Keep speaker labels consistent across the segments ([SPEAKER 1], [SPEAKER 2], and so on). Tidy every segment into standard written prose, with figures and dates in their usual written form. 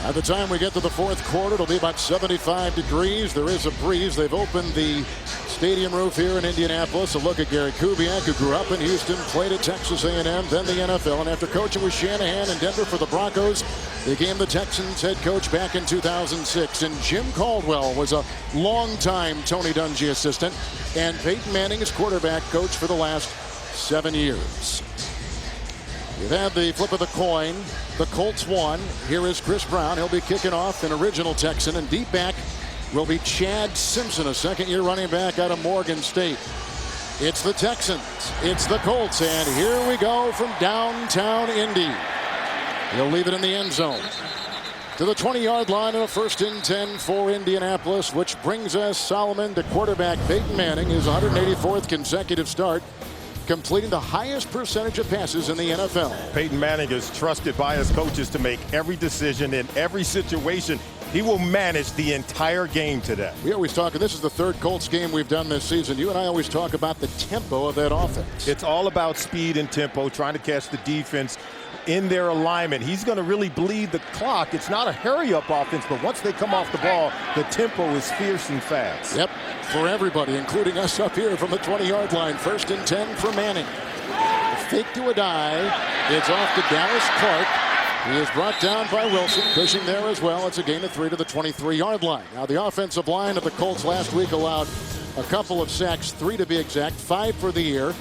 [SPEAKER 1] By the time we get to the fourth quarter, it'll be about 75 degrees. There is a breeze. They've opened the stadium roof here in Indianapolis. A look at Gary Kubiak, who grew up in Houston, played at Texas A&M, then the NFL, and after coaching with Shanahan in Denver for the Broncos, became the Texans head coach back in 2006. And Jim Caldwell was a longtime Tony Dungy assistant, and Peyton Manning is quarterback coach for the last 7 years. We've had the flip of the coin. The Colts won. Here is Chris Brown. He'll be kicking off, an original Texan, and deep back will be Chad Simpson, a second-year running back out of Morgan State. It's the Texans. It's the Colts, and here we go from downtown Indy. He'll leave it in the end zone. To the 20-yard line and a 1st and 10 for Indianapolis, which brings us, Solomon, to quarterback Peyton Manning, his 184th consecutive start, completing the highest percentage of passes in the NFL.
[SPEAKER 2] Peyton Manning is trusted by his coaches to make every decision in every situation. He will manage the entire game today.
[SPEAKER 1] We always talk, and this is the third Colts game we've done this season. You and I always talk about the tempo of that offense.
[SPEAKER 2] It's all about speed and tempo, trying to catch the defense in their alignment. He's going to really bleed the clock. It's not a hurry-up offense, but once they come off the ball, the tempo is fierce and fast.
[SPEAKER 1] Yep, for everybody, including us up here from the 20-yard line. 1st and 10 for Manning. A fake to a dive. It's off to Dallas Clark. He is brought down by Wilson. Cushing there as well. It's a gain of 3 to the 23-yard line. Now, the offensive line of the Colts last week allowed a couple of sacks, 3 to be exact, 5 for the year.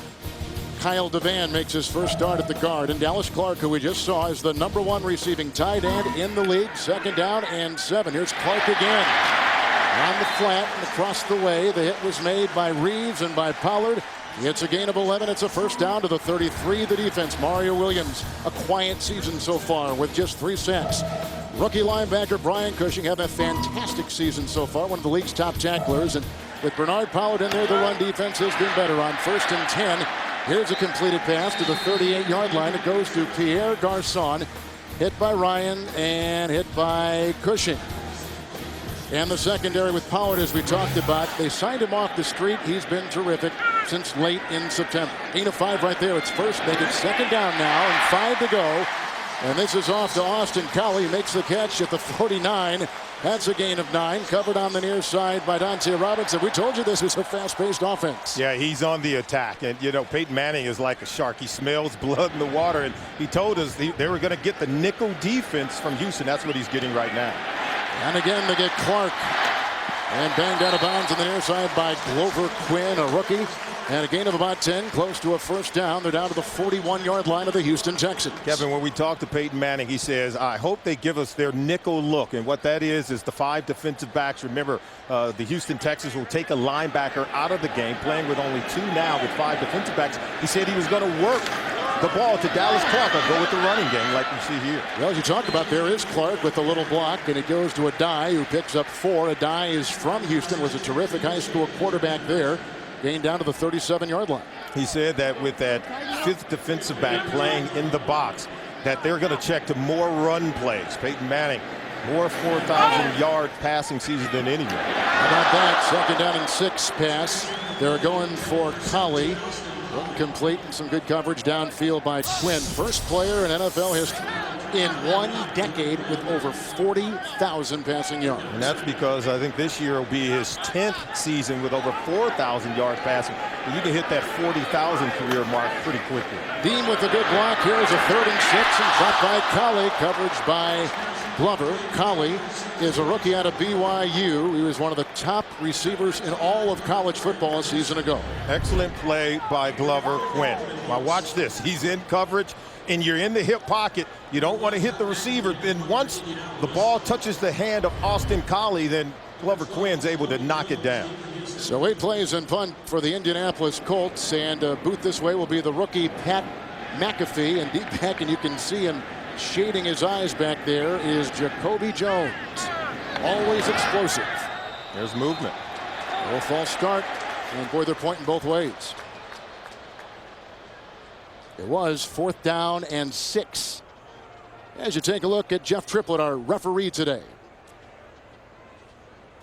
[SPEAKER 1] Kyle Devan makes his first start at the guard, and Dallas Clark, who we just saw, is the #1 receiving tight end in the league. 2nd down and 7. Here's Clark again. On the flat and across the way. The hit was made by Reeves and by Pollard. It's a gain of 11. It's a 1st down to the 33. The defense, Mario Williams, a quiet season so far with just 3 sacks. Rookie linebacker Brian Cushing had a fantastic season so far, one of the league's top tacklers. And with Bernard Pollard in there, the run defense has been better. On 1st and 10, here's a completed pass to the 38-yard line. It goes to Pierre Garçon, hit by Ryan and hit by Cushing. And the secondary with Pollard, as we talked about, they signed him off the street. He's been terrific since late in September. Gain of 5 right there. It's first. Make it 2nd down now and 5 to go. And this is off to Austin Collie. Makes the catch at the 49. That's a gain of 9. Covered on the near side by Dante Robinson. We told you this was a fast-paced offense.
[SPEAKER 2] Yeah, he's on the attack. And, you know, Peyton Manning is like a shark. He smells blood in the water. And he told us they were going to get the nickel defense from Houston. That's what he's getting right now.
[SPEAKER 1] And again, they get Clark. And banged out of bounds on the near side by Glover Quinn, a rookie. And a gain of about 10, close to a 1st down. They're down to the 41-yard line of the Houston Texans.
[SPEAKER 2] Kevin, when we talked to Peyton Manning, he says, I hope they give us their nickel look. And what that is the 5 defensive backs. Remember, the Houston Texans will take a linebacker out of the game, playing with only 2 now with 5 defensive backs. He said he was going to work the ball to Dallas Clark or go with the running game like we see here.
[SPEAKER 1] Well, as you talked about, there is Clark with a little block, and it goes to Adai, who picks up 4. Adai is from Houston, was a terrific high school quarterback there. Gained down to the 37-yard line.
[SPEAKER 2] He said that with that 5th defensive back playing in the box, that they're going to check to more run plays. Peyton Manning, more 4,000-yard passing season than anyone.
[SPEAKER 1] How about that? 2nd down and 6 pass. They're going for Collie. Incomplete, and some good coverage downfield by Quinn. First player in NFL history in 1 decade with over 40,000 passing yards.
[SPEAKER 2] And that's because I think this year will be his 10th season with over 4,000 yards passing. You can hit that 40,000 career mark pretty quickly.
[SPEAKER 1] Dean with a good block. Here's a 3rd and 6, and shot by Collie. Coverage by Glover. Collie is a rookie out of BYU. He was one of the top receivers in all of college football a season ago.
[SPEAKER 2] Excellent play by Glover Quinn. Now watch this. He's in coverage, and you're in the hip pocket. You don't want to hit the receiver. Then once the ball touches the hand of Austin Collie, then Glover Quinn's able to knock it down.
[SPEAKER 1] So 8 plays and punt for the Indianapolis Colts, and boot this way will be the rookie Pat McAfee, and deep back, and you can see him shading his eyes back there, is Jacoby Jones. Always explosive.
[SPEAKER 2] There's movement.
[SPEAKER 1] Little false start, and boy, they're pointing both ways. It was 4th down and 6. As you take a look at Jeff Triplett, our referee today.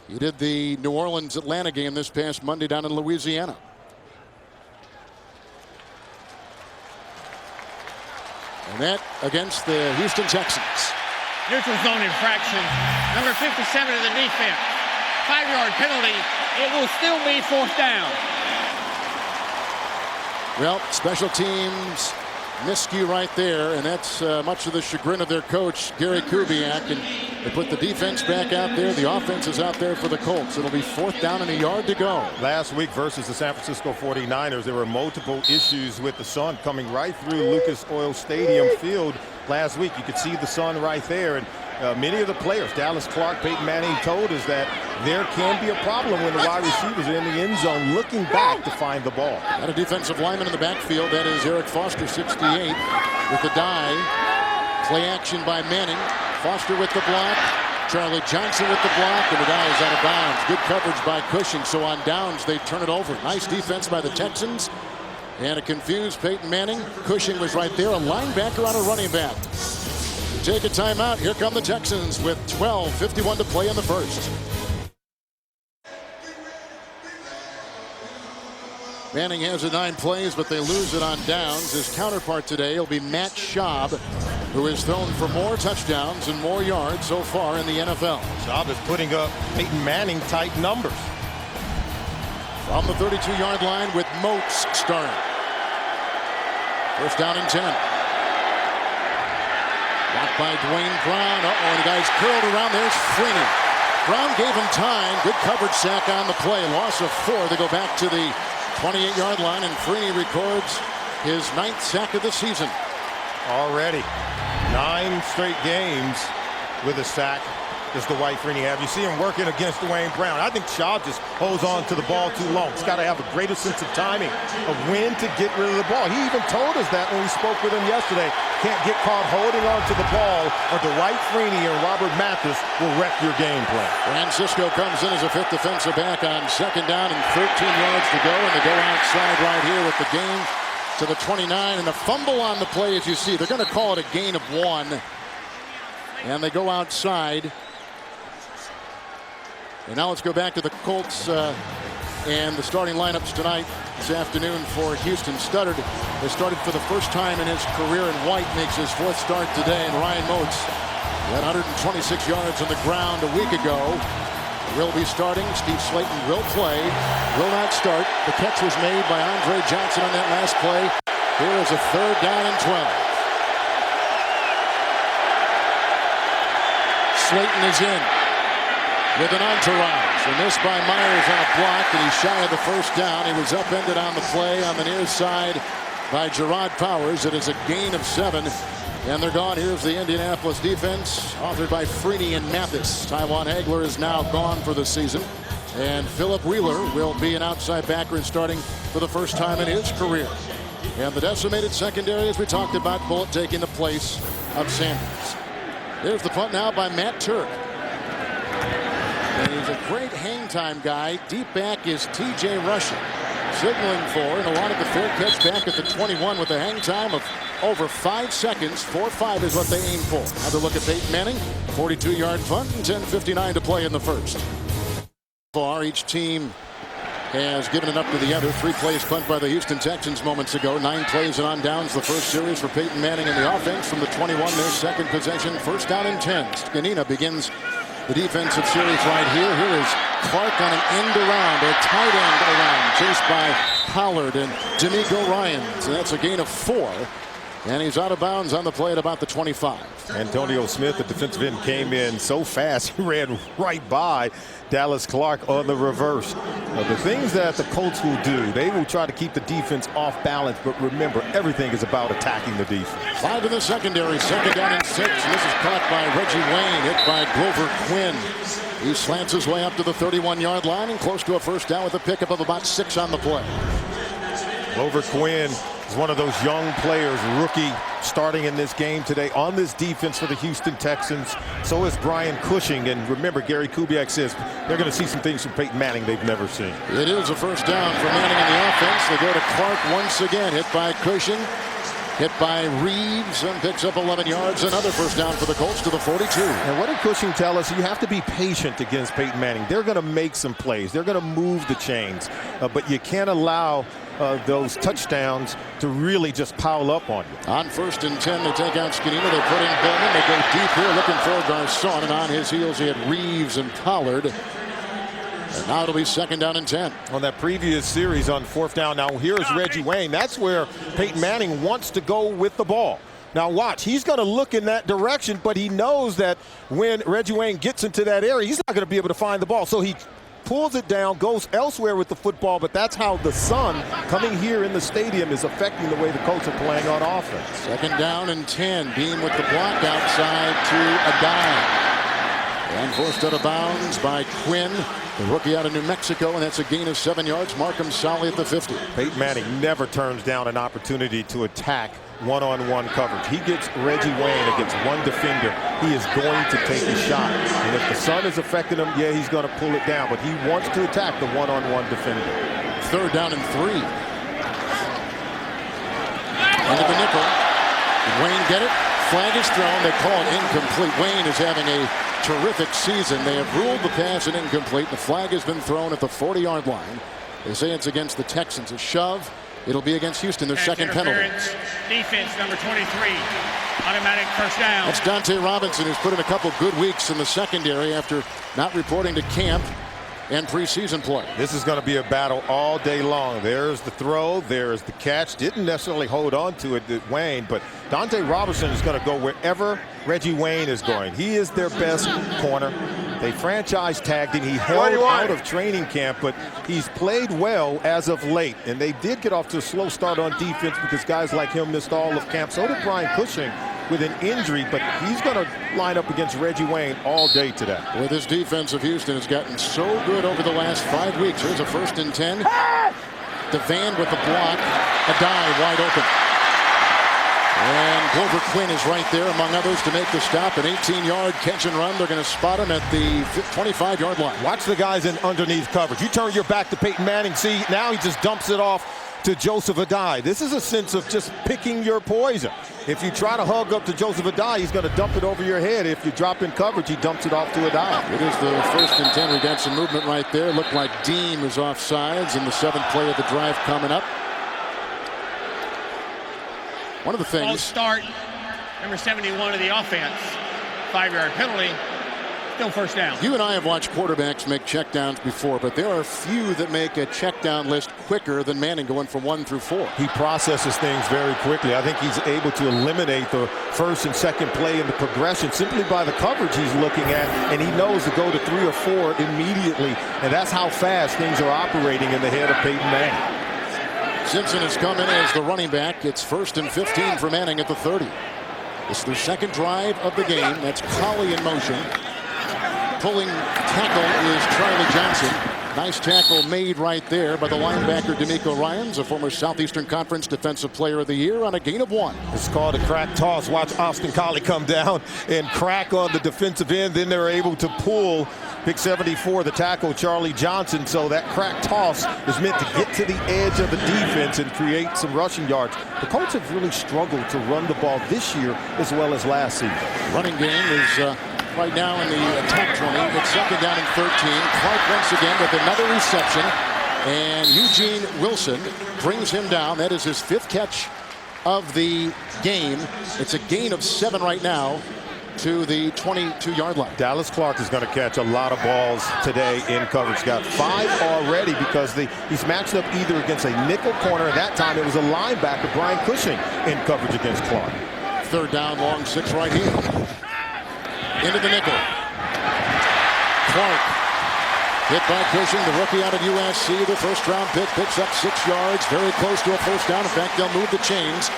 [SPEAKER 1] He did the New Orleans-Atlanta game this past Monday down in Louisiana. And that against the Houston Texans.
[SPEAKER 3] Neutral zone infraction. Number 57 of the defense. 5-yard penalty. It will still be 4th down.
[SPEAKER 1] Well, special teams miscue right there, and that's much to the chagrin of their coach, Gary Kubiak. And they put the defense back out there. The offense is out there for the Colts. It'll be 4th down and a yard to go.
[SPEAKER 2] Last week versus the San Francisco 49ers, there were multiple issues with the sun coming right through Lucas Oil Stadium field last week. You could see the sun right there. And many of the players, Dallas Clark, Peyton Manning, told us that there can be a problem when the wide receivers are in the end zone looking back to find the ball.
[SPEAKER 1] Got a defensive lineman in the backfield. That is Eric Foster, 68, with the dive. Play action by Manning. Foster with the block. Charlie Johnson with the block, and the guy is out of bounds. Good coverage by Cushing, so on downs they turn it over. Nice defense by the Texans. And a confused Peyton Manning. Cushing was right there, a linebacker on a running back. Take a timeout. Here come the Texans with 12:51 to play in the first. Manning has it 9 plays, but they lose it on downs. His counterpart today will be Matt Schaub, who has thrown for more touchdowns and more yards so far in the NFL.
[SPEAKER 2] Schaub is putting up Peyton Manning type numbers.
[SPEAKER 1] From the 32-yard line with Moats starting. 1st down and 10. Blocked by Dwayne Brown. And the guy's curled around. There's Freeney. Brown gave him time. Good coverage sack on the play. Loss of 4. They go back to the 28-yard line, and Freeney records his 9th sack of the season.
[SPEAKER 2] Already 9 straight games with a sack. Does Dwight Freeney have? You see him working against Dwayne Brown. I think Schaub just holds on to the ball too long. He's got to have a greater sense of timing of when to get rid of the ball. He even told us that when we spoke with him yesterday. Can't get caught holding on to the ball, or Dwight Freeney and Robert Mathis will wreck your game plan.
[SPEAKER 1] Francisco comes in as a 5th defensive back on 2nd down and 13 yards to go, and they go outside right here with the gain to the 29, and a fumble on the play. As you see, they're going to call it a gain of 1, and they go outside. And now let's go back to the Colts and the starting lineups tonight this afternoon for Houston. Studdard has started for the first time in his career, and White makes his 4th start today. And Ryan Moats had 126 yards on the ground a week ago. Will be starting. Steve Slayton will play. Will not start. The catch was made by Andre Johnson on that last play. Here is a 3rd down and 12. Slayton is in with an entourage, and this by Myers on a block, and he's shy of the 1st down. He was upended on the play on the near side by Gerard Powers. It is a gain of 7, and they're gone. Here's the Indianapolis defense, authored by Freeney and Mathis. Tywan Hagler is now gone for the season, and Philip Wheeler will be an outside backer and starting for the first time in his career. And the decimated secondary, as we talked about, Bullet taking the place of Sanders. Here's the punt now by Matt Turk. And he's a great hang time guy. Deep back is T.J. Rushing, signaling for, and allotted the fair catch back at the 21 with a hang time of over 5 seconds. 4-5 is what they aim for. Another look at Peyton Manning. 42-yard punt and 10:59 to play in the first. Far, each team has given it up to the other. 3 plays punt by the Houston Texans moments ago. 9 plays and on downs. The first series for Peyton Manning in the offense from the 21. Their second possession. 1st down and 10. Scanina begins the defensive series right here. Here is Clark on an end around, a tight end around, chased by Pollard and D'Amico Ryans. And that's a gain of 4. And he's out of bounds on the play at about the 25.
[SPEAKER 2] Antonio Smith, the defensive end, came in so fast he ran right by Dallas Clark on the reverse. The things that the Colts will do, they will try to keep the defense off balance, but remember, everything is about attacking the defense.
[SPEAKER 1] 5 in the secondary, 2nd down and 6. And this is caught by Reggie Wayne, hit by Grover Quinn. He slants his way up to the 31-yard line and close to a 1st down with a pickup of about 6 on the play.
[SPEAKER 2] Grover Quinn is one of those young players, rookie, starting in this game today on this defense for the Houston Texans. So is Brian Cushing. And remember, Gary Kubiak says they're going to see some things from Peyton Manning they've never seen.
[SPEAKER 1] It is a 1st down for Manning in the offense. They go to Clark once again, hit by Cushing. Hit by Reeves and picks up 11 yards. Another 1st down for the Colts to the 42.
[SPEAKER 2] And what did Cushing tell us? You have to be patient against Peyton Manning. They're going to make some plays. They're going to move the chains. But you can't allow those touchdowns to really just pile up on you.
[SPEAKER 1] On 1st and 10, they take out Skinema. They put in Bowman. They go deep here looking for Garcon. And on his heels, he had Reeves and Pollard. And now it'll be 2nd down and 10.
[SPEAKER 2] On that previous series on 4th down, now here's Reggie Wayne. That's where Peyton Manning wants to go with the ball. Now watch, he's going to look in that direction, but he knows that when Reggie Wayne gets into that area, he's not going to be able to find the ball. So he pulls it down, goes elsewhere with the football, but that's how the sun coming here in the stadium is affecting the way the Colts are playing on offense.
[SPEAKER 1] 2nd down and 10. Beam with the block outside to Adai. And forced out of bounds by Quinn, the rookie out of New Mexico, and that's a gain of 7 yards. Markham Solly at the 50.
[SPEAKER 2] Peyton Manning never turns down an opportunity to attack one-on-one coverage. He gets Reggie Wayne against one defender. He is going to take a shot. And if the sun is affecting him, yeah, he's going to pull it down. But he wants to attack the one-on-one defender.
[SPEAKER 1] 3rd down and 3. Into the nickel. Did Wayne get it? Flag is thrown. They call it incomplete. Wayne is having a terrific season. They have ruled the pass an incomplete. The flag has been thrown at the 40-yard line. They say it's against the Texans. A shove. It'll be against Houston, their second penalty.
[SPEAKER 3] Defense number 23. Automatic 1st down.
[SPEAKER 1] That's Dante Robinson, who's put in a couple good weeks in the secondary after not reporting to camp and preseason play.
[SPEAKER 2] This is going to be a battle all day long. There's the throw. There's the catch. Didn't necessarily hold on to it, Wayne, but Dante Robinson is going to go wherever Reggie Wayne is going. He is their best corner. They franchise tagged him. He held out of training camp, but he's played well as of late. And they did get off to a slow start on defense because guys like him missed all of camp. So did Brian Cushing with an injury, but he's going to line up against Reggie Wayne all day today.
[SPEAKER 1] With his defense of Houston has gotten so good over the last 5 weeks. Here's a 1st and 10. DeVan with the block. Adai wide open. And Glover Quinn is right there, among others, to make the stop. An 18-yard catch and run. They're going to spot him at the 25-yard line.
[SPEAKER 2] Watch the guys in underneath coverage. You turn your back to Peyton Manning. See, now he just dumps it off to Joseph Adai. This is a sense of just picking your poison. If you try to hug up to Joseph Adai, he's going to dump it over your head. If you drop in coverage, he dumps it off to Adai.
[SPEAKER 1] It is the 1st and 10. We got some movement right there. Looked like Deem is offsides in the 7th play of the drive coming up. One of the things.
[SPEAKER 3] False start, number 71 of the offense. 5-yard penalty. Still 1st down.
[SPEAKER 1] You and I have watched quarterbacks make checkdowns before, but there are few that make a checkdown list quicker than Manning going from 1 through 4.
[SPEAKER 2] He processes things very quickly. I think he's able to eliminate the 1st and 2nd play in the progression simply by the coverage he's looking at, and he knows to go to 3 or 4 immediately, and that's how fast things are operating in the head of Peyton Manning.
[SPEAKER 1] Simpson has come in as the running back. It's 1st and 15 for Manning at the 30. This is their 2nd drive of the game. That's Colley in motion. Pulling tackle is Charlie Johnson. Nice tackle made right there by the linebacker D'Amico Ryans, a former Southeastern Conference Defensive Player of the Year, on a gain of 1.
[SPEAKER 2] It's called a crack toss. Watch Austin Collie come down and crack on the defensive end. Then they're able to pull pick 74, the tackle Charlie Johnson. So that crack toss is meant to get to the edge of the defense and create some rushing yards. The Colts have really struggled to run the ball this year as well as last season.
[SPEAKER 1] Running game is right now in the top 20. It's 2nd down and 13. Clark once again with another reception. And Eugene Wilson brings him down. That is his 5th catch of the game. It's a gain of 7 right now to the 22-yard line.
[SPEAKER 2] Dallas Clark is going to catch a lot of balls today in coverage. Got 5 already because he's matched up either against a nickel corner. At that time, it was a linebacker, Brian Cushing, in coverage against Clark.
[SPEAKER 1] 3rd down, long 6 right here. Into the nickel. Clark hit by Cushing, the rookie out of USC. The 1st-round pick picks up 6 yards, very close to a 1st down. In fact, they'll move the chains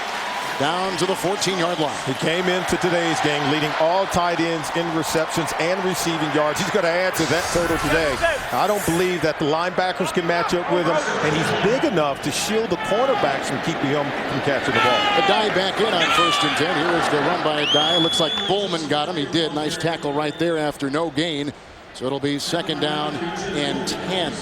[SPEAKER 1] down to the 14-yard line.
[SPEAKER 2] He came into today's game leading all tight ends in receptions and receiving yards. He's going to add to that total today. I don't believe that the linebackers can match up with him, and he's big enough to shield the cornerbacks from keeping him from catching the ball.
[SPEAKER 1] Adai back in on 1st and 10. Here is the run by Adai. Looks like Bowman got him. He did. Nice tackle right there after no gain. So it'll be 2nd down and 10.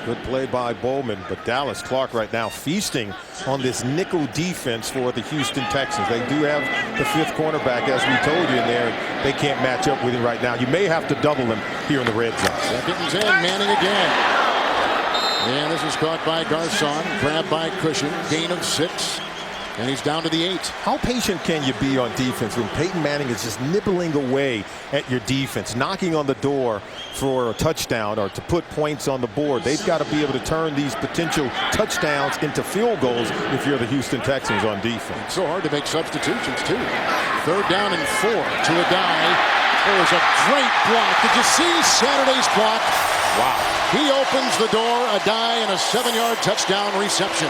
[SPEAKER 2] Good play by Bowman, but Dallas Clark right now feasting on this nickel defense for the Houston Texans. They do have the 5th cornerback, as we told you in there. They can't match up with him right now. You may have to double him here in the red zone.
[SPEAKER 1] 2nd and 10, Manning again. And this is caught by Garcon, grabbed by Cushing, gain of 6, and he's down to the 8.
[SPEAKER 2] How patient can you be on defense when Peyton Manning is just nibbling away at your defense, knocking on the door for a touchdown or to put points on the board? They've got to be able to turn these potential touchdowns into field goals if you're the Houston Texans on defense.
[SPEAKER 1] It's so hard to make substitutions, too. 3rd down and 4 to Adai. There was a great block. Did you see Saturday's block?
[SPEAKER 2] Wow.
[SPEAKER 1] He opens the door, Adai, and a 7-yard touchdown reception.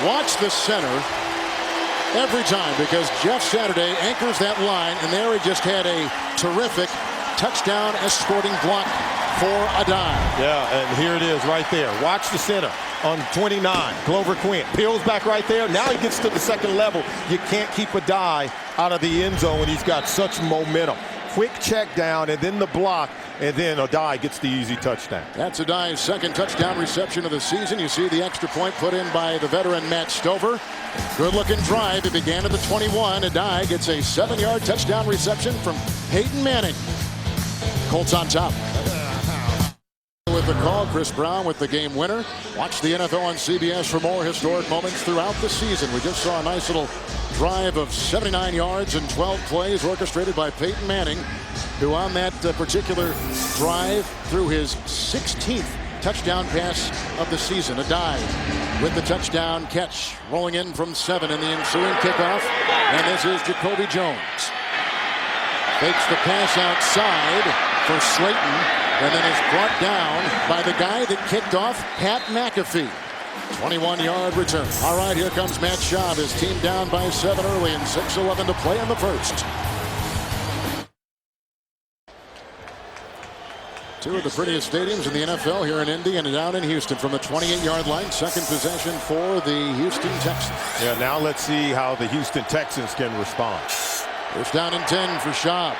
[SPEAKER 1] Watch the center every time because Jeff Saturday anchors that line, and there he just had a terrific touchdown escorting block for Adai.
[SPEAKER 2] Yeah, and here it is right there. Watch the center on 29. Glover Quint peels back right there. Now he gets to the second level. You can't keep Adai out of the end zone when he's got such momentum. Quick check down and then the block, and then Adai gets the easy touchdown.
[SPEAKER 1] That's Adai's 2nd touchdown reception of the season. You see the extra point put in by the veteran Matt Stover. Good looking drive. It began at the 21. Adai gets a 7-yard touchdown reception from Peyton Manning. Colts on top. With the call, Chris Brown with the game winner. Watch the NFL on CBS for more historic moments throughout the season. We just saw a nice little drive of 79 yards and 12 plays orchestrated by Peyton Manning, who on that particular drive threw his 16th touchdown pass of the season. Adai with the touchdown catch, rolling in from 7 in the ensuing kickoff. And this is Jacoby Jones. Fakes the pass outside for Slayton, and then is brought down by the guy that kicked off, Pat McAfee. 21-yard return. All right, here comes Matt Schaub. His team down by 7 early and 6:11 to play in the first. Two of the prettiest stadiums in the NFL here in Indy and down in Houston from the 28-yard line. 2nd possession for the Houston Texans.
[SPEAKER 2] Yeah, now let's see how the Houston Texans can respond.
[SPEAKER 1] 1st down and 10 for Schaub.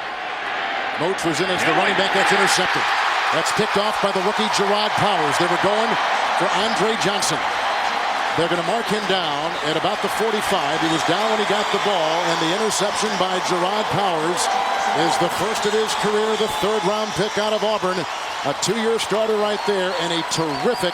[SPEAKER 1] Moats was in as the running back. That's intercepted. That's picked off by the rookie Gerard Powers. They were going for Andre Johnson. They're going to mark him down at about the 45. He was down when he got the ball, and the interception by Gerard Powers is the first of his career, the 3rd-round pick out of Auburn. A 2-year starter right there, and a terrific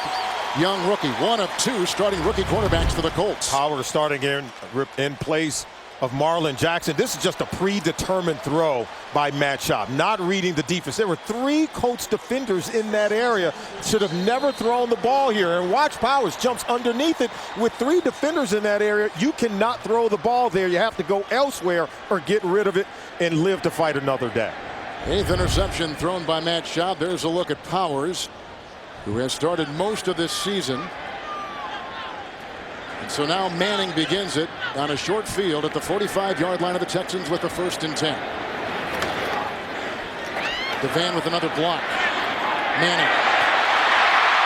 [SPEAKER 1] young rookie. One of 2 starting rookie quarterbacks for the Colts.
[SPEAKER 2] Powers starting in place of Marlon Jackson. This is just a predetermined throw by Matt Schaub, not reading the defense. There were 3 Colts defenders in that area. Should have never thrown the ball here. And watch Powers jumps underneath it with 3 defenders in that area. You cannot throw the ball there. You have to go elsewhere or get rid of it and live to fight another day.
[SPEAKER 1] 8th interception thrown by Matt Schaub. There's a look at Powers, who has started most of this season. And so now Manning begins it on a short field at the 45-yard line of the Texans with the 1st and 10. DeVan with another block. Manning.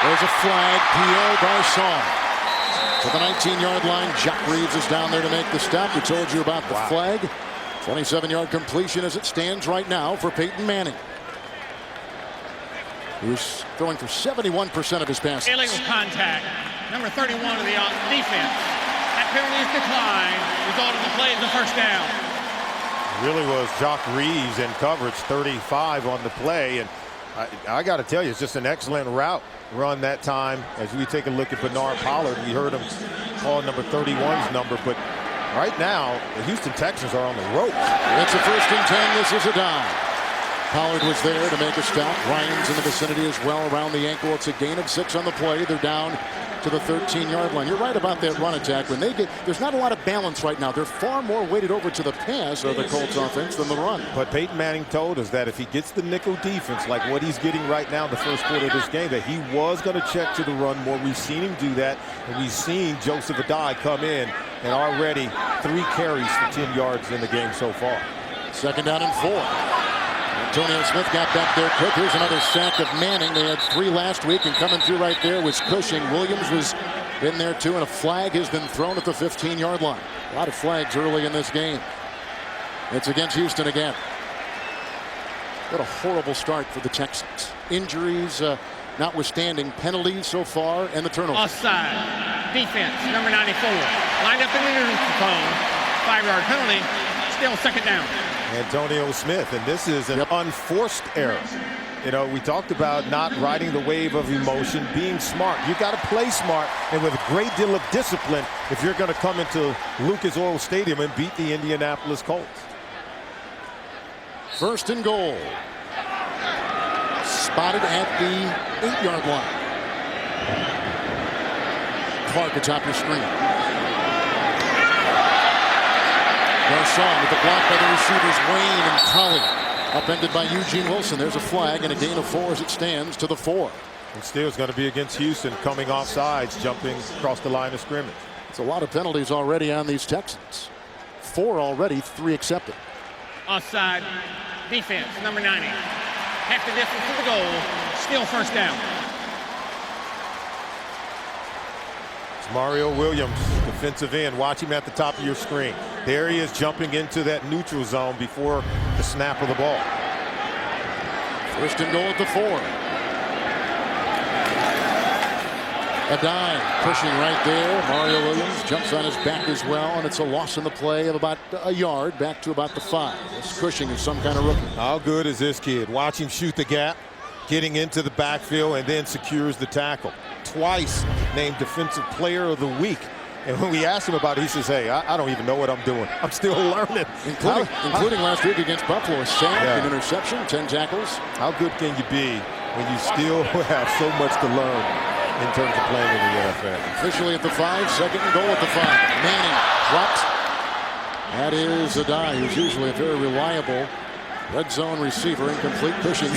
[SPEAKER 1] There's a flag. Pierre Garcon to the 19-yard line. Jock Reeves is down there to make the stop. We told you about the flag. 27-yard completion as it stands right now for Peyton Manning, who's throwing for 71% of his passes.
[SPEAKER 3] Illegal contact. Number 31 of the defense. That penalty is declined. Result of the play is a 1st down.
[SPEAKER 2] Really was Jock Reeves in coverage, 35 on the play. And I got to tell you, it's just an excellent route run that time. As we take a look at Bernard Pollard, we heard him call number 31's number. But right now, the Houston Texans are on the rope.
[SPEAKER 1] It's a 1st and 10. This is a dime. Pollard was there to make a stop. Ryan's in the vicinity as well around the ankle. It's a gain of 6 on the play. They're down to the 13-yard line. You're right about that run attack. When they get, there's not a lot of balance right now. They're far more weighted over to the pass of the Colts offense than the run.
[SPEAKER 2] But Peyton Manning told us that if he gets the nickel defense like what he's getting right now in the first quarter of this game, that he was going to check to the run more. We've seen him do that, and we've seen Joseph Adai come in and already 3 carries for 10 yards in the game so far.
[SPEAKER 1] 2nd down and 4. Antonio Smith got back there quick. Here's another sack of Manning. They had 3 last week, and coming through right there was Cushing. Williams was in there too, and a flag has been thrown at the 15-yard line. A lot of flags early in this game. It's against Houston again. What a horrible start for the Texans. Injuries notwithstanding, penalties so far, and the turnover.
[SPEAKER 3] Offside. Defense, number 94. Lined up in the neutral zone. 5-yard penalty. Still 2nd down.
[SPEAKER 2] Antonio Smith, and this is an unforced error. You know, we talked about not riding the wave of emotion, being smart. You got to play smart and with a great deal of discipline if you're going to come into Lucas Oil Stadium and beat the Indianapolis Colts.
[SPEAKER 1] First and goal. Spotted at the 8-yard line. Clark atop your screen. Garcon with the block by the receivers Wayne and Colley. Upended by Eugene Wilson. There's a flag and a gain of 4 as it stands to the 4.
[SPEAKER 2] And still is going to be against Houston, coming off sides, jumping across the line of scrimmage.
[SPEAKER 1] It's a lot of penalties already on these Texans. 4 already, 3 accepted.
[SPEAKER 3] Offside defense, number 90. Half the distance to the goal, still first down.
[SPEAKER 2] It's Mario Williams, defensive end. Watch him at the top of your screen. There he is jumping into that neutral zone before the snap of the ball.
[SPEAKER 1] First and goal at the 4. A dime pushing right there. Mario Williams jumps on his back as well, and it's a loss in the play of about a yard back to about the 5. This Cushing is some kind of rookie.
[SPEAKER 2] How good is this kid? Watch him shoot the gap, getting into the backfield, and then secures the tackle. Twice named Defensive Player of the Week. And when we asked him about it, he says, hey, I don't even know what I'm doing. I'm still learning.
[SPEAKER 1] Including last week against Buffalo. A sack, an interception, 10 tackles.
[SPEAKER 2] How good can you be when you still have so much to learn in terms of playing in the NFL?
[SPEAKER 1] Officially at the 5, second and goal at the 5. Manning dropped. That is Adai, who's usually a very reliable red zone receiver. Incomplete. Cushing,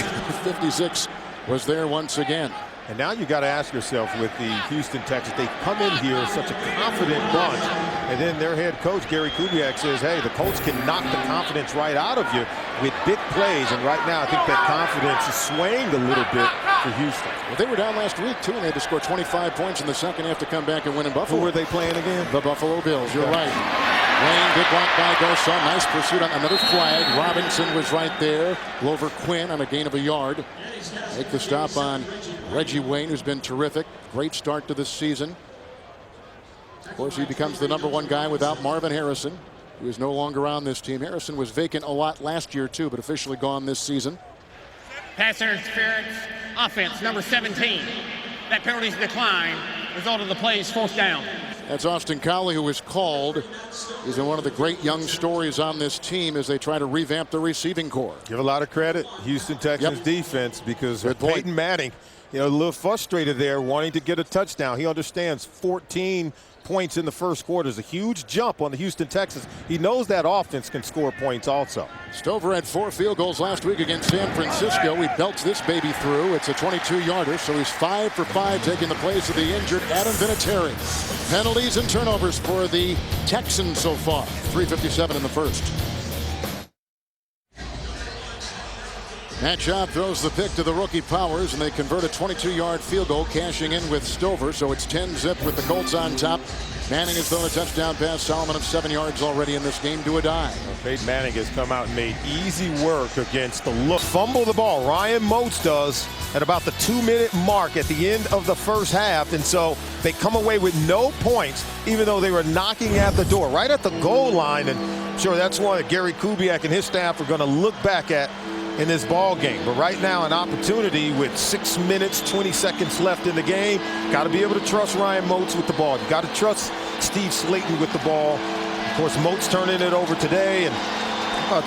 [SPEAKER 1] 56, was there once again.
[SPEAKER 2] And now you got to ask yourself, with the Houston Texans, they come in here such a confident bunch, and then their head coach Gary Kubiak says, hey, the Colts can knock the confidence right out of you with big plays. And right now I think that confidence is swaying a little bit for Houston.
[SPEAKER 1] Well, they were down last week too, and they had to score 25 points in the second half to come back and win in Buffalo.
[SPEAKER 2] Who were they playing again?
[SPEAKER 1] The Buffalo Bills. You're right. Wayne, good block by Garcon. Nice pursuit on another flag. Robinson was right there. Glover Quinn on a gain of a yard. Make the stop on Reggie Wayne, who's been terrific. Great start to this season. Of course, he becomes the #1 guy without Marvin Harrison, who is no longer on this team. Harrison was vacant a lot last year too, but officially gone this season.
[SPEAKER 3] Pass interference, offense, number 17. That penalty's decline. Result of the play is 4th down.
[SPEAKER 1] That's Austin Collie, who was called. He's been one of the great young stories on this team as they try to revamp the receiving corps.
[SPEAKER 2] Give a lot of credit, Houston Texans defense, because Peyton Manning, you know, a little frustrated there, wanting to get a touchdown. He understands 14 points in the first quarter is a huge jump on the Houston Texans. He knows that offense can score points also.
[SPEAKER 1] Stover had 4 field goals last week against San Francisco. He belts this baby through. It's a 22-yarder, so he's 5 for 5, taking the place of the injured Adam Vinatieri. Penalties and turnovers for the Texans so far. 3:57 in the first. Matt Schaub throws the pick to the rookie Powers, and they convert a 22-yard field goal, cashing in with Stover. So it's 10-zip with the Colts on top. Manning has thrown a touchdown pass. Solomon of 7 yards already in this game to a dime.
[SPEAKER 2] Peyton Manning has come out and made easy work against the look. Fumble the ball. Ryan Moats does at about the 2-minute mark at the end of the first half. And so they come away with no points, even though they were knocking at the door, right at the goal line. And I'm sure that's one that Gary Kubiak and his staff are going to look back at in this ball game. But right now, an opportunity with 6 minutes, 20 seconds left in the game. Got to be able to trust Ryan Moats with the ball. You got to trust Steve Slayton with the ball. Of course, Moats turning it over today, and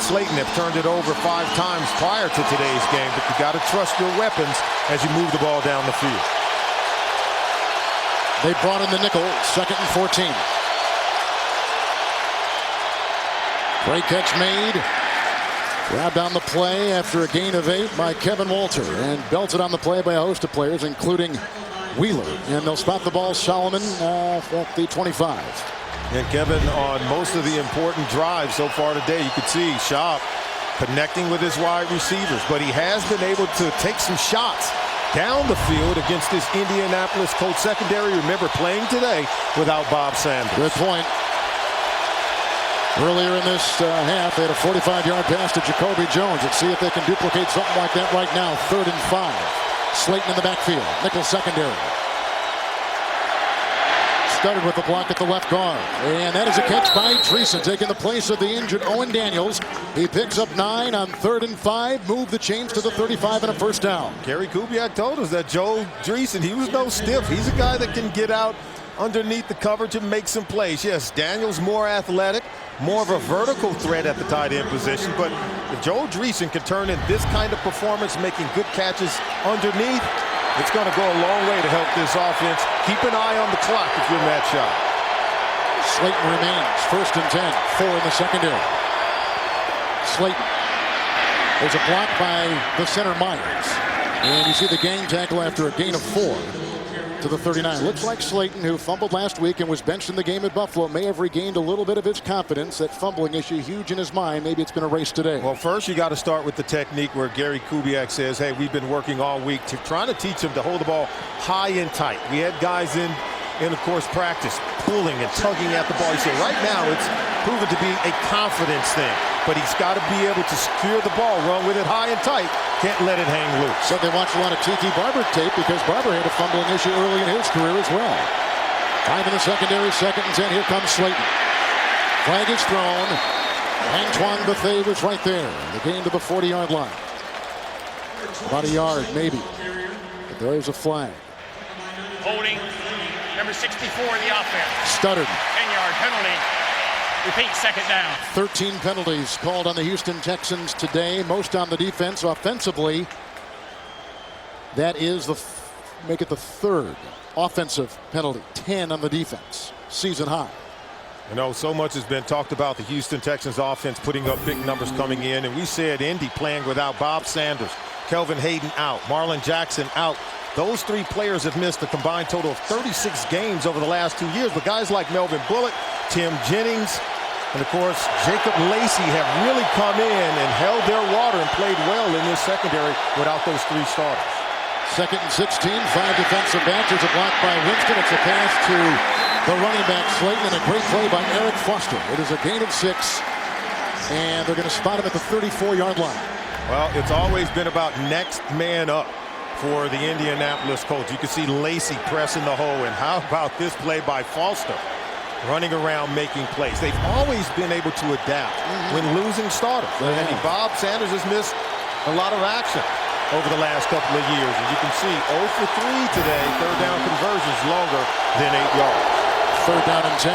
[SPEAKER 2] Slayton have turned it over 5 times prior to today's game. But you got to trust your weapons as you move the ball down the field.
[SPEAKER 1] They brought in the nickel, 2nd and 14. Great catch made. Grabbed on the play after a gain of 8 by Kevin Walter, and belted on the play by a host of players, including Wheeler. And they'll spot the ball, Solomon, at the 25.
[SPEAKER 2] And Kevin, on most of the important drives so far today, you could see Schaub connecting with his wide receivers, but he has been able to take some shots down the field against this Indianapolis Colts secondary. Remember, playing today without Bob Sanders.
[SPEAKER 1] Good point. Earlier in this half, they had a 45-yard pass to Jacoby Jones. Let's see if they can duplicate something like that right now. 3rd and 5. Slayton in the backfield. Nickel secondary. Started with the block at the left guard. And that is a catch by Treason, taking the place of the injured Owen Daniels. He picks up 9 on 3rd and 5. Move the chains to the 35 and a first down.
[SPEAKER 2] Gary Kubiak told us that Joe Dreesen, he was no stiff. He's a guy that can get out underneath the coverage and make some plays. Yes, Daniel's more athletic, more of a vertical threat at the tight end position. But if Joe Dreesen can turn in this kind of performance, making good catches underneath, it's going to go a long way to help this offense. Keep an eye on the clock if you're Matt Schaub.
[SPEAKER 1] Slayton remains 1st and 10. 4 in the secondary. Slayton. There's a block by the center Myers. And you see the game tackle after a gain of 4 to the 39. Looks like Slayton, who fumbled last week and was benched in the game at Buffalo, may have regained a little bit of his confidence. That fumbling issue huge in his mind. Maybe it's been erased today.
[SPEAKER 2] Well, first you got to start with the technique where Gary Kubiak says, hey, we've been working all week trying to teach him to hold the ball high and tight. We had guys in of course, practice, pulling and tugging at the ball. He said right now it's proven to be a confidence thing. But he's got to be able to secure the ball, run with it high and tight. Can't let it hang loose.
[SPEAKER 1] So they watched a lot of Tiki Barber tape because Barber had a fumbling issue early in his career as well. 5 in the secondary, 2nd and 10. Here comes Slayton. Flag is thrown. Antoine Bethea was right there. The gain to the 40-yard line. About a yard, maybe. But there is a flag.
[SPEAKER 3] Holding number 64 in the offense.
[SPEAKER 1] Stuttered.
[SPEAKER 3] 10-yard penalty. Repeat, 2nd down.
[SPEAKER 1] 13 penalties called on the Houston Texans today, most on the defense. Offensively, that is make it the 3rd offensive penalty. 10 on the defense. Season high.
[SPEAKER 2] You know, so much has been talked about the Houston Texans offense putting up big numbers coming in. And we said Indy playing without Bob Sanders, Kelvin Hayden out, Marlon Jackson out. Those 3 players have missed a combined total of 36 games over the last 2 years. But guys like Melvin Bullock, Tim Jennings, and of course Jacob Lacey have really come in and held their water and played well in this secondary without those 3 starters.
[SPEAKER 1] 2nd and 16, 5 defensive backs. There's a block by Winston. It's a pass to the running back Slayton, and a great play by Eric Foster. It is a gain of 6, and they're going to spot him at the 34-yard line.
[SPEAKER 2] Well, it's always been about next man up for the Indianapolis Colts. You can see Lacey pressing the hole, and how about this play by Foster? Running around making plays. They've always been able to adapt when losing starters. And Bob Sanders has missed a lot of action over the last couple of years. And you can see 0 for 3 today. 3rd down conversions longer than 8 yards.
[SPEAKER 1] 3rd down and 10.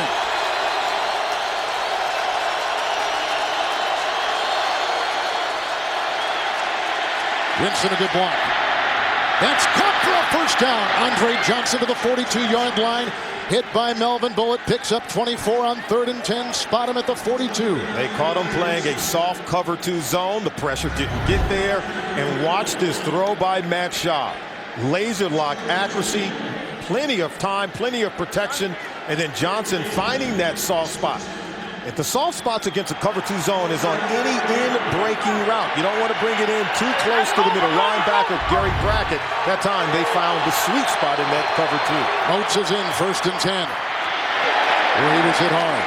[SPEAKER 1] Winston, a good block. That's caught for a first down. Andre Johnson to the 42-yard line. Hit by Melvin Bullock. Picks up 24 on 3rd and 10. Spot him at the 42.
[SPEAKER 2] They caught him playing a soft cover 2 zone. The pressure didn't get there. And watch this throw by Matt Schaub. Laser lock accuracy. Plenty of time, plenty of protection. And then Johnson finding that soft spot. If the soft spots against a cover 2 zone is on any in-breaking route, you don't want to bring it in too close to the middle. Linebacker Gary Brackett, that time they found the sweet spot in that cover 2.
[SPEAKER 1] Oates is in 1st and 10. Reed is hit hard.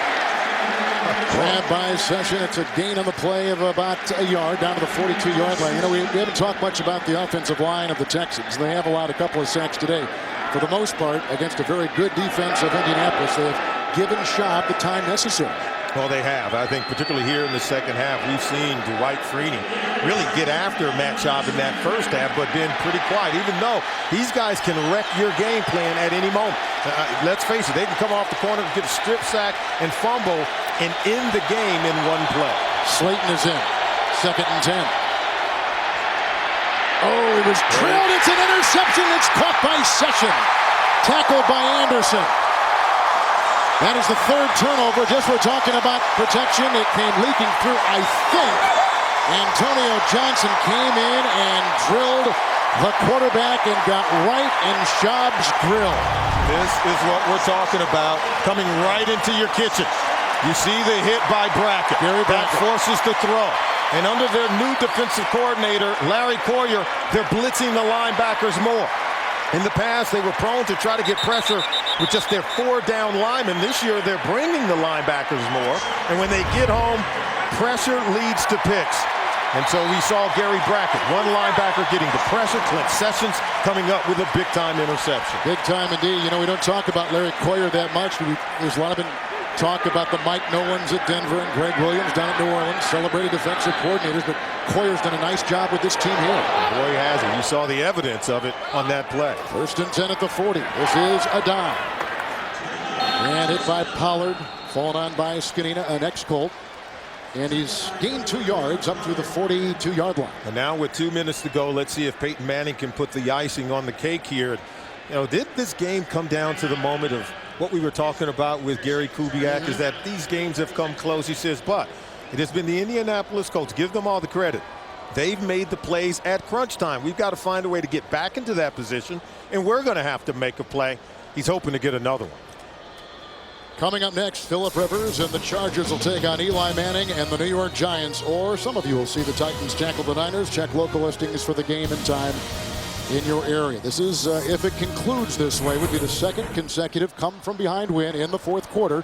[SPEAKER 1] Grab by Session. It's a gain on the play of about a yard down to the 42-yard line. You know, we haven't talked much about the offensive line of the Texans. They have allowed a couple of sacks today. For the most part, against a very good defense of Indianapolis, they have given Schaub the time necessary.
[SPEAKER 2] Well, they have. I think particularly here in the second half, we've seen Dwight Freeney really get after Matt Schaub in that first half, but been pretty quiet, even though these guys can wreck your game plan at any moment. Let's face it, they can come off the corner, get a strip sack and fumble and end the game in one play.
[SPEAKER 1] Slayton is in. 2nd and 10. Oh, it was drilled. It's an interception. It's caught by Session. Tackled by Anderson. That is the 3rd turnover. Just we're talking about protection. It came leaking through, I think. Antonio Johnson came in and drilled the quarterback and got right in Schaub's grill.
[SPEAKER 2] This is what we're talking about, coming right into your kitchen. You see the hit by Brackett. That forces the throw. And under their new defensive coordinator, Larry Coyer, they're blitzing the linebackers more. In the past, they were prone to try to get pressure with just their 4-down linemen. This year, they're bringing the linebackers more. And when they get home, pressure leads to picks. And so we saw Gary Brackett, one linebacker getting the pressure. Clint Sessions coming up with a big-time interception.
[SPEAKER 1] Big time indeed. You know, we don't talk about Larry Coyer that much. There's a lot of talk about the Mike Nolans at Denver and Greg Williams down at New Orleans, celebrated defensive coordinators, but Coyer's done a nice job with this team here.
[SPEAKER 2] Boy, has he. You saw the evidence of it on that play.
[SPEAKER 1] 1st and 10 at the 40. This is a dive. And hit by Pollard, fallen on by Skinina, an ex-Colt. And he's gained 2 yards up through the 42-yard line.
[SPEAKER 2] And now with 2 minutes to go, let's see if Peyton Manning can put the icing on the cake here. You know, did this game come down to the moment of what we were talking about with Gary Kubiak, is that these games have come close. He says, but it has been the Indianapolis Colts. Give them all the credit. They've made the plays at crunch time. We've got to find a way to get back into that position, and we're going to have to make a play. He's hoping to get another one.
[SPEAKER 1] Coming up next, Phillip Rivers and the Chargers will take on Eli Manning and the New York Giants. Or some of you will see the Titans tackle the Niners. Check local listings for the game and time in your area. This is, if it concludes this way, would be the 2nd consecutive come-from-behind win in the 4th quarter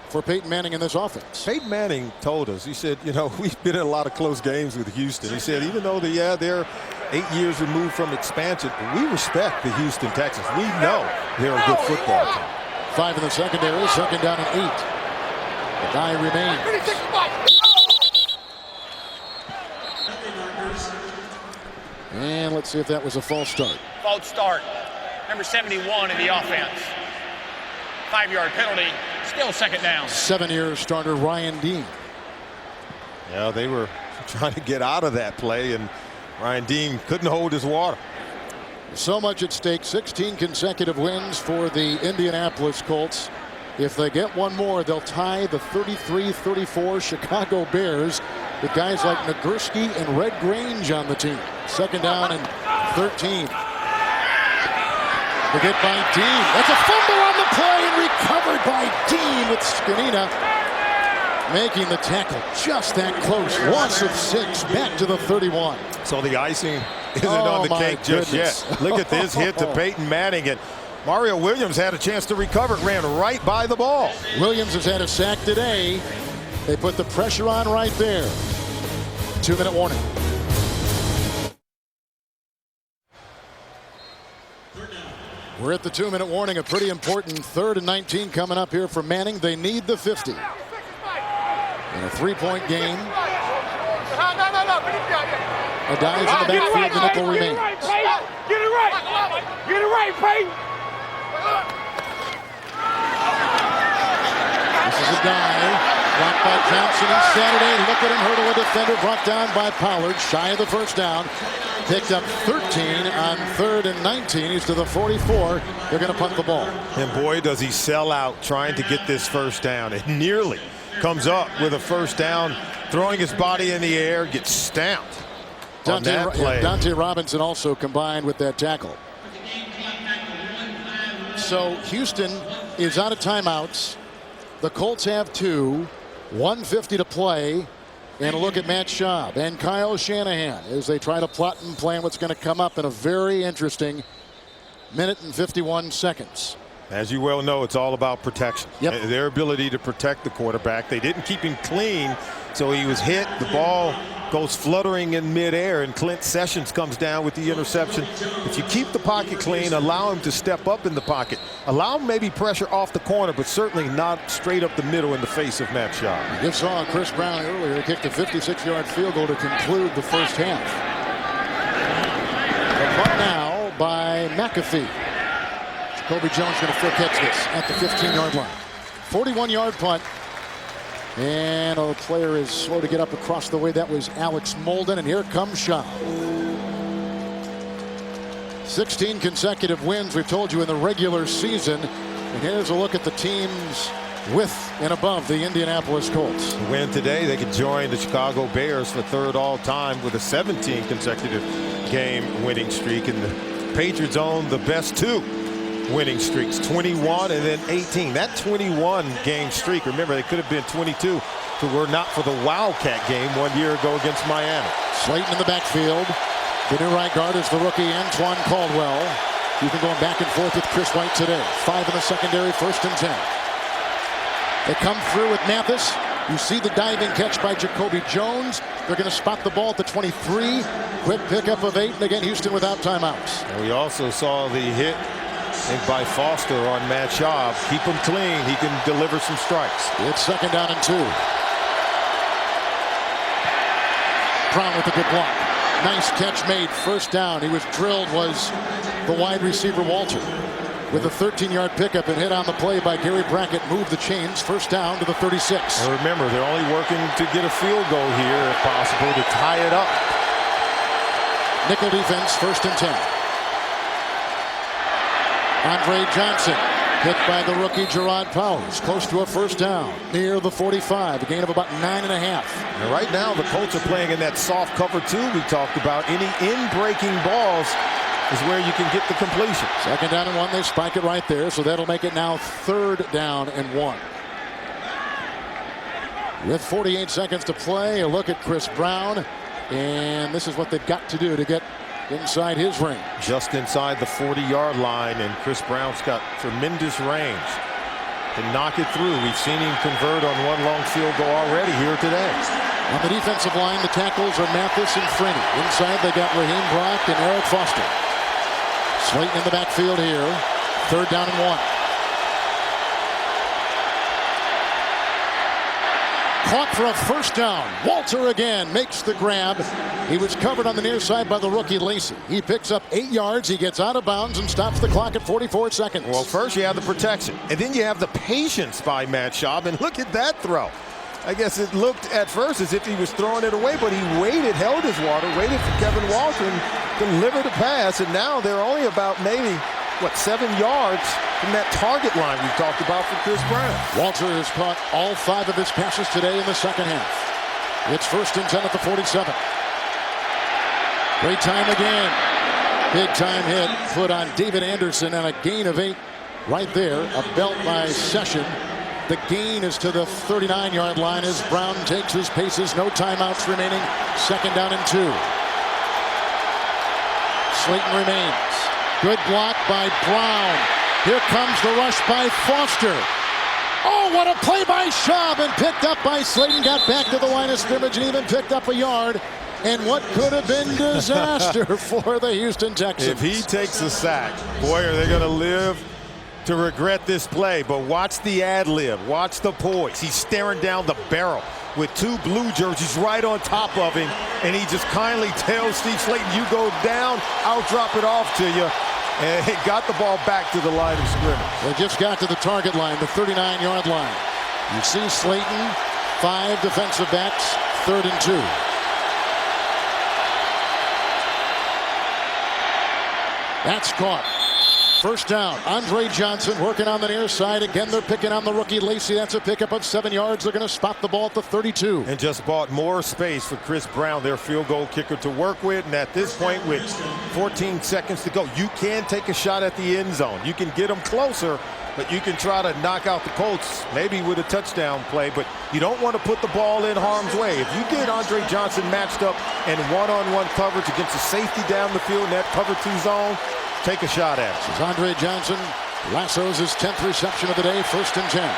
[SPEAKER 1] for Peyton Manning in this offense.
[SPEAKER 2] Peyton Manning told us, he said, you know, we've been in a lot of close games with Houston. He said, even though they're 8 years removed from expansion, we respect the Houston Texans. We know they're a good football team.
[SPEAKER 1] 5 in the secondary, 2nd down and 8. The die remains. And let's see if that was a false start.
[SPEAKER 3] False start. Number 71 in the offense. 5-yard penalty. Still 2nd down.
[SPEAKER 1] 7-year starter Ryan Dean.
[SPEAKER 2] Yeah, they were trying to get out of that play, and Ryan Dean couldn't hold his water.
[SPEAKER 1] So much at stake. 16 consecutive wins for the Indianapolis Colts. If they get one more, they'll tie the 33-34 Chicago Bears with guys like Nagurski and Red Grange on the team. 2nd down and 13. The get by Dean. That's a fumble on the play and recovered by Dean with Skinina making the tackle just that close. Loss of 6 back to the 31.
[SPEAKER 2] So the icing isn't on the cake just yet. Look at this hit to Peyton Manning, and Mario Williams had a chance to recover. It ran right by the ball.
[SPEAKER 1] Williams has had a sack today. They put the pressure on right there. 2-minute warning. We're at the 2-minute warning. A pretty important 3rd and 19 coming up here for Manning. They need the 50. In a 3-point game. A dive in the backfield. The nickel remains.
[SPEAKER 4] Get it right. Get it right, Peyton.
[SPEAKER 1] This is a dive. Blocked by Johnson on Saturday. Look at him hurdle a defender. Brought down by Pollard. Shy of the 1st down. Picked up 13 on 3rd and 19. He's to the 44. They're going to punt the ball.
[SPEAKER 2] And boy, does he sell out trying to get this 1st down. It nearly comes up with a 1st down, throwing his body in the air, gets stamped.
[SPEAKER 1] Dante Robinson also combined with that tackle. So Houston is out of timeouts. The Colts have 2. 1:50 to play. And a look at Matt Schaub and Kyle Shanahan as they try to plot and plan what's going to come up in a very interesting 1:51 minutes.
[SPEAKER 2] As you well know, it's all about protection.
[SPEAKER 1] Yep.
[SPEAKER 2] Their ability to protect the quarterback. They didn't keep him clean, so he was hit. The ball goes fluttering in midair, and Clint Sessions comes down with the interception. If you keep the pocket clean, allow him to step up in the pocket. Allow him maybe pressure off the corner, but certainly not straight up the middle in the face of Matt Schaub.
[SPEAKER 1] You saw Chris Brown earlier. He kicked a 56-yard field goal to conclude the 1st half. The punt now by McAfee. Jacoby Jones going to full catch this at the 15-yard line. 41-yard punt. And a player is slow to get up across the way. That was Alex Molden. And here comes Schaub. 16 consecutive wins, we've told you, in the regular season. And here's a look at the teams with and above the Indianapolis Colts.
[SPEAKER 2] To win today, they could join the Chicago Bears for 3rd all-time with a 17 consecutive game winning streak. And the Patriots own the best 2 winning streaks, 21 and then 18. That 21 game streak, remember, they could have been 22 if it were not for the Wildcat game 1 year ago against Miami.
[SPEAKER 1] Slayton in the backfield. The new right guard is the rookie Antoine Caldwell. He's been going back and forth with Chris White today. 5 in the secondary, 1st and 10. They come through with Mathis. You see the diving catch by Jacoby Jones. They're going to spot the ball at the 23. Quick pickup of 8, and again Houston without timeouts.
[SPEAKER 2] And we also saw the hit And by Foster on Matt Schaub, keep him clean. He can deliver some strikes.
[SPEAKER 1] It's 2nd down and 2. Brown with a good block. Nice catch made. 1st down. He was drilled was the wide receiver Walter. With a 13-yard pickup and hit on the play by Gary Brackett. Moved the chains. 1st down to the 36.
[SPEAKER 2] And remember, they're only working to get a field goal here, if possible, to tie it up.
[SPEAKER 1] Nickel defense. 1st and 10. Andre Johnson hit by the rookie Gerard Powers. Close to a 1st down. Near the 45. A gain of about 9.5.
[SPEAKER 2] And right now, the Colts are playing in that soft cover 2 we talked about. Any in-breaking balls is where you can get the completion.
[SPEAKER 1] 2nd down and 1. They spike it right there, so that'll make it now 3rd down and 1. With 48 seconds to play, a look at Chris Brown, and this is what they've got to do to get inside his range.
[SPEAKER 2] Just inside the 40-yard line, and Chris Brown's got tremendous range to knock it through. We've seen him convert on one long field goal already here today.
[SPEAKER 1] On the defensive line, the tackles are Mathis and Freeney. Inside, they got Raheem Brock and Eric Foster. Slayton in the backfield here. 3rd down and 1. Caught for a 1st down. Walter again makes the grab. He was covered on the near side by the rookie Lacey. He picks up 8 yards. He gets out of bounds and stops the clock at 44 seconds.
[SPEAKER 2] Well, first you have the protection, and then you have the patience by Matt Schaub. And look at that throw. I guess it looked at first as if he was throwing it away, but he waited, held his water, waited for Kevin Walter and delivered a pass. And now they're only about maybe, 7 yards from that target line we talked about for Chris Brown.
[SPEAKER 1] Walter has caught all 5 of his passes today in the 2nd half. It's 1st and 10 at the 47. Great time again. Big time hit put on David Anderson and a gain of 8 right there. A belt by Session. The gain is to the 39-yard line as Brown takes his paces. No timeouts remaining. 2nd down and 2. Slayton remains. Good block by Brown. Here comes the rush by Foster. Oh, what a play by Schaub, and picked up by Slayton. Got back to the line of scrimmage and even picked up a yard. And what could have been disaster for the Houston Texans.
[SPEAKER 2] If he takes a sack, boy, are they going to live to regret this play. But watch the ad-lib. Watch the poise. He's staring down the barrel with 2 blue jerseys right on top of him. And he just kindly tells Steve Slayton, you go down, I'll drop it off to you. And he got the ball back to the line of scrimmage.
[SPEAKER 1] They just got to the target line, the 39-yard line. You see Slayton, 5 defensive backs, 3rd and 2. That's caught. 1st down. Andre Johnson working on the near side. Again, they're picking on the rookie Lacey. That's a pickup of 7 yards. They're going to spot the ball at the 32.
[SPEAKER 2] And just bought more space for Chris Brown, their field goal kicker, to work with. And at this point, with 14 seconds to go, you can take a shot at the end zone. You can get them closer, but you can try to knock out the Colts, maybe with a touchdown play. But you don't want to put the ball in harm's way. If you get Andre Johnson matched up in one-on-one coverage against a safety down the field in that cover 2 zone, take a shot at it.
[SPEAKER 1] This is Andre Johnson. Lassos his 10th reception of the day. 1st and 10.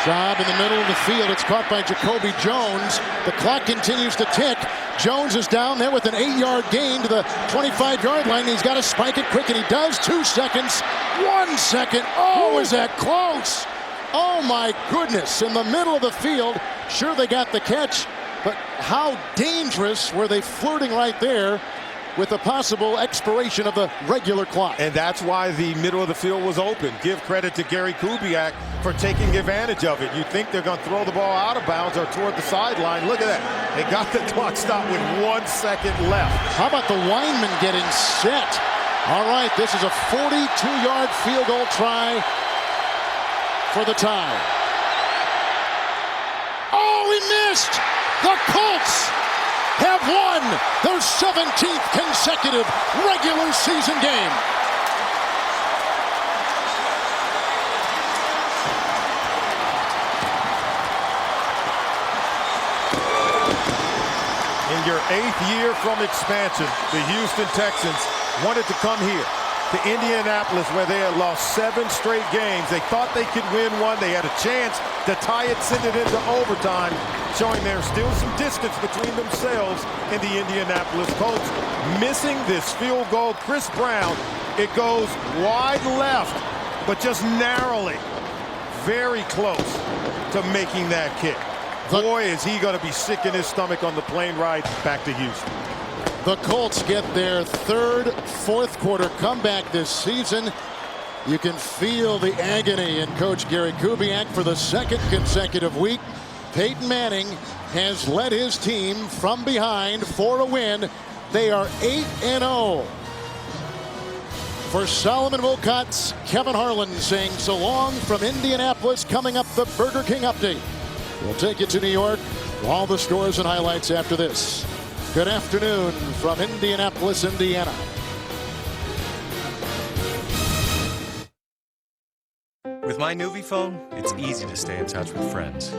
[SPEAKER 1] Schaub in the middle of the field. It's caught by Jacoby Jones. The clock continues to tick. Jones is down there with an 8-yard gain to the 25-yard line. He's got to spike it quick, and he does. 2 seconds. 1 second. Oh, is that close? Oh, my goodness. In the middle of the field. Sure, they got the catch, but how dangerous were they flirting right there with the possible expiration of the regular clock.
[SPEAKER 2] And that's why the middle of the field was open. Give credit to Gary Kubiak for taking advantage of it. You think they're going to throw the ball out of bounds or toward the sideline. Look at that. They got the clock stopped with 1 second left.
[SPEAKER 1] How about the lineman getting set? All right, this is a 42-yard field goal try for the tie. Oh, he missed! The Colts have won their 17th consecutive regular season game.
[SPEAKER 2] In your 8th year from expansion, the Houston Texans wanted to come here to Indianapolis, where they had lost 7 straight games. They thought they could win one. They had a chance to tie it, send it into overtime. showing there's still some distance between themselves and the Indianapolis Colts. Missing this field goal. Chris Brown, it goes wide left, but just narrowly, very close to making that kick. Boy, is he going to be sick in his stomach on the plane ride back to Houston.
[SPEAKER 1] The Colts get their third fourth quarter comeback this season. You can feel the agony in Coach Gary Kubiak for the second consecutive week. Peyton Manning has led his team from behind for a win. They are 8-0. For Solomon Wilcott's Kevin Harlan saying so long from Indianapolis. Coming up, the Burger King update. We'll take you to New York. All the scores and highlights after this. Good afternoon from Indianapolis, Indiana.
[SPEAKER 5] With my Nuvi phone, it's easy to stay in touch with friends.